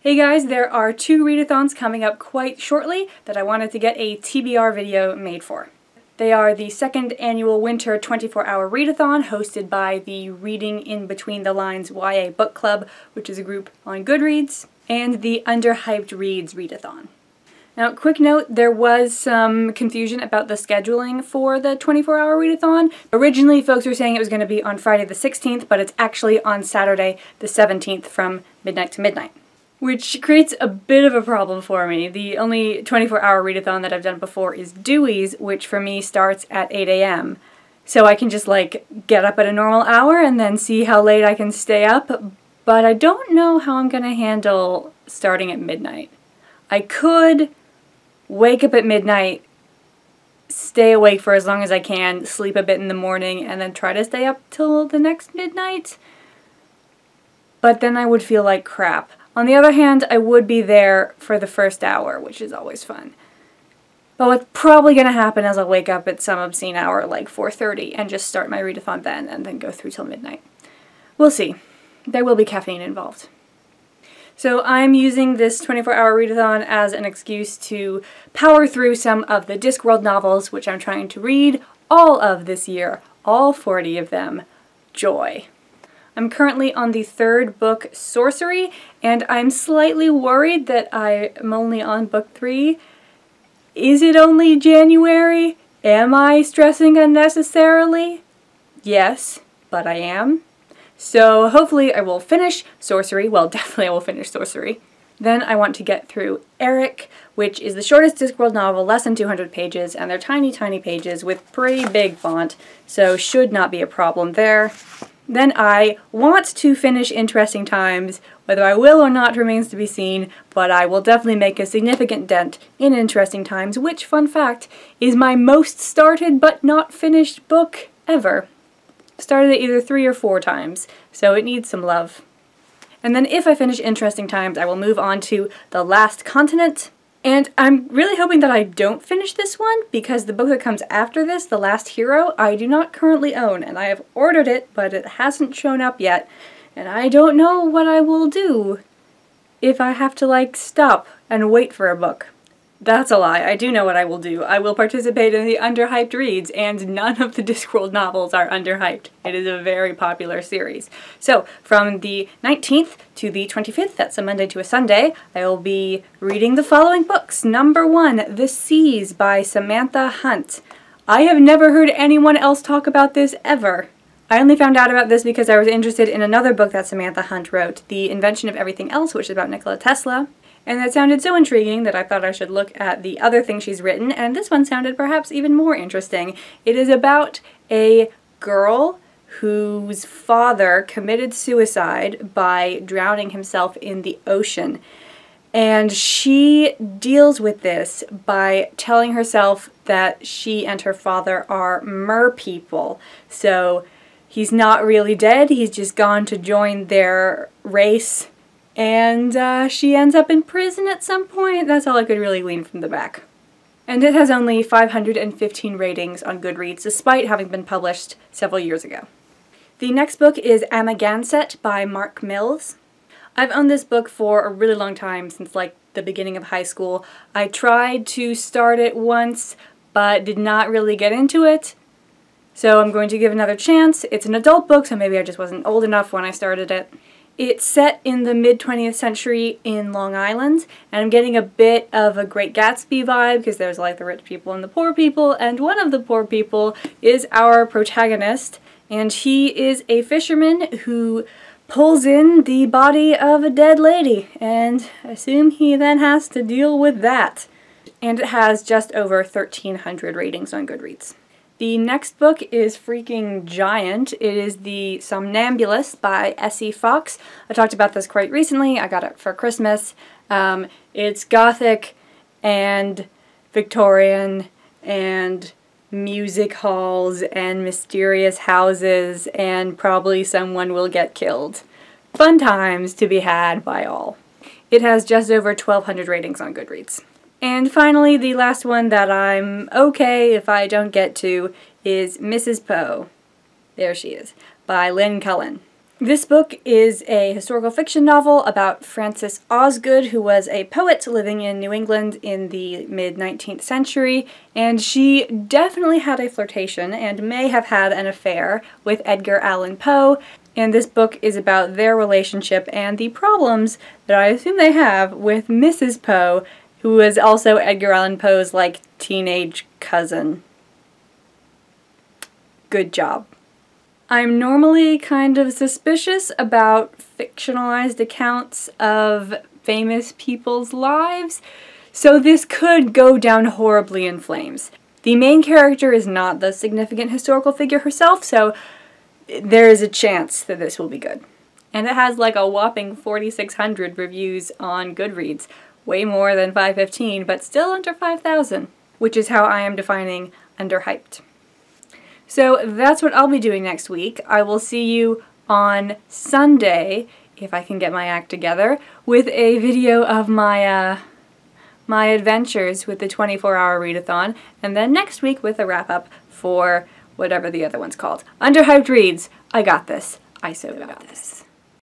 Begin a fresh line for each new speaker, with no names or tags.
Hey guys, there are 2 readathons coming up quite shortly that I wanted to get a TBR video made for. They are the 2nd annual winter 24-hour readathon hosted by the Reading in Between the Lines YA Book Club, which is a group on Goodreads, and the Underhyped Reads readathon. Now, quick note, there was some confusion about the scheduling for the 24-hour readathon. Originally, folks were saying it was going to be on Friday the 16th, but it's actually on Saturday the 17th from midnight to midnight, which creates a bit of a problem for me. The only 24-hour readathon that I've done before is Dewey's, which for me starts at 8 a.m. So I can just like get up at a normal hour and then see how late I can stay up, but I don't know how I'm going to handle starting at midnight. I could wake up at midnight, stay awake for as long as I can, sleep a bit in the morning, and then try to stay up till the next midnight. But then I would feel like crap. On the other hand, I would be there for the first hour, which is always fun. But what's probably going to happen is I'll wake up at some obscene hour like 4:30 and just start my readathon then and then go through till midnight. We'll see. There will be caffeine involved. So I'm using this 24-hour readathon as an excuse to power through some of the Discworld novels, which I'm trying to read all of this year, all 40 of them. Joy. I'm currently on the 3rd book, Sorcery, and I'm slightly worried that I'm only on book 3. Is it only January? Am I stressing unnecessarily? Yes, but I am. So hopefully I will finish Sorcery. Well, definitely I will finish Sorcery. Then I want to get through Eric, which is the shortest Discworld novel, less than 200 pages, and they're tiny, tiny pages with pretty big font, so should not be a problem there. Then I want to finish Interesting Times. Whether I will or not remains to be seen, but I will definitely make a significant dent in Interesting Times, which, fun fact, is my most started but not finished book ever. Started it either 3 or 4 times, so it needs some love. And then if I finish Interesting Times, I will move on to The Last Continent. And I'm really hoping that I don't finish this one, because the book that comes after this, The Last Hero, I do not currently own, and I have ordered it, but it hasn't shown up yet, and I don't know what I will do if I have to, like, stop and wait for a book. That's a lie. I do know what I will do. I will participate in the Underhyped Reads, and none of the Discworld novels are underhyped. It is a very popular series. So, from the 19th to the 25th, that's a Monday to a Sunday, I will be reading the following books. Number 1, The Seas by Samantha Hunt. I have never heard anyone else talk about this ever. I only found out about this because I was interested in another book that Samantha Hunt wrote, The Invention of Everything Else, which is about Nikola Tesla. And that sounded so intriguing that I thought I should look at the other thing she's written, and this one sounded perhaps even more interesting. It is about a girl whose father committed suicide by drowning himself in the ocean. And she deals with this by telling herself that she and her father are merpeople. So he's not really dead, he's just gone to join their race. And she ends up in prison at some point. That's all I could really glean from the back. And it has only 515 ratings on Goodreads, despite having been published several years ago. The next book is Amagansett by Mark Mills. I've owned this book for a really long time, since like the beginning of high school. I tried to start it once, but did not really get into it. So I'm going to give another chance. It's an adult book, so maybe I just wasn't old enough when I started it. It's set in the mid-20th century in Long Island, and I'm getting a bit of a Great Gatsby vibe because there's like the rich people and the poor people, and one of the poor people is our protagonist, and he is a fisherman who pulls in the body of a dead lady, and I assume he then has to deal with that. And it has just over 1,300 ratings on Goodreads. The next book is freaking giant. It is The Somnambulist by S.E. Fox. I talked about this quite recently. I got it for Christmas. It's gothic and Victorian and music halls and mysterious houses, and probably someone will get killed. Fun times to be had by all. It has just over 1,200 ratings on Goodreads. And finally, the last one that I'm okay if I don't get to is Mrs. Poe. There she is, by Lynn Cullen. This book is a historical fiction novel about Frances Osgood, who was a poet living in New England in the mid-19th century, and she definitely had a flirtation and may have had an affair with Edgar Allan Poe, and this book is about their relationship and the problems that I assume they have with Mrs. Poe, who was also Edgar Allan Poe's, like, teenage cousin. Good job. I'm normally kind of suspicious about fictionalized accounts of famous people's lives, so this could go down horribly in flames. The main character is not the significant historical figure herself, so there is a chance that this will be good. And it has like a whopping 4,600 reviews on Goodreads. Way more than 515, but still under 5,000, which is how I am defining underhyped. So that's what I'll be doing next week. I will see you on Sunday, if I can get my act together, with a video of my my adventures with the 24-hour readathon, and then next week with a wrap-up for whatever the other one's called. Underhyped Reads. I got this. I so got this.